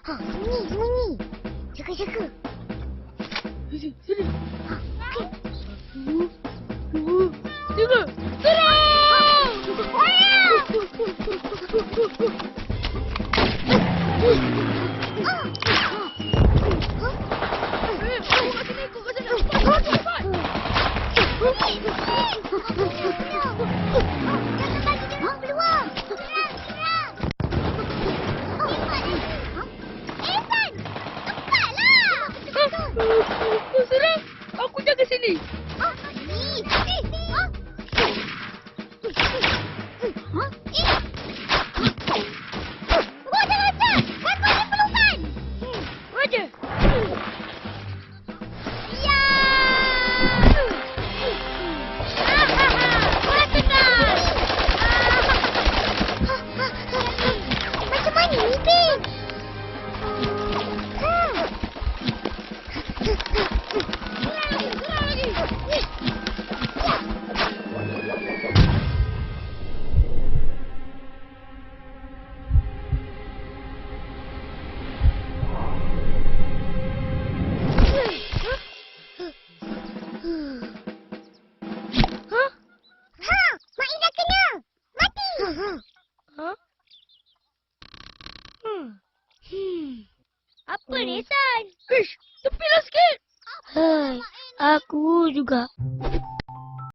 Ha, sembunyi. Jaga-jaga. Sini. Ha, okey. 1, 2, 3. Serang! Serang! Aku jaga sini. Roger. Macam mana ni, Bin? Ha, Mak Ina kena. Mati. Ha? Apa ni, San? Ish, tepilah sikit. Hai, aku juga.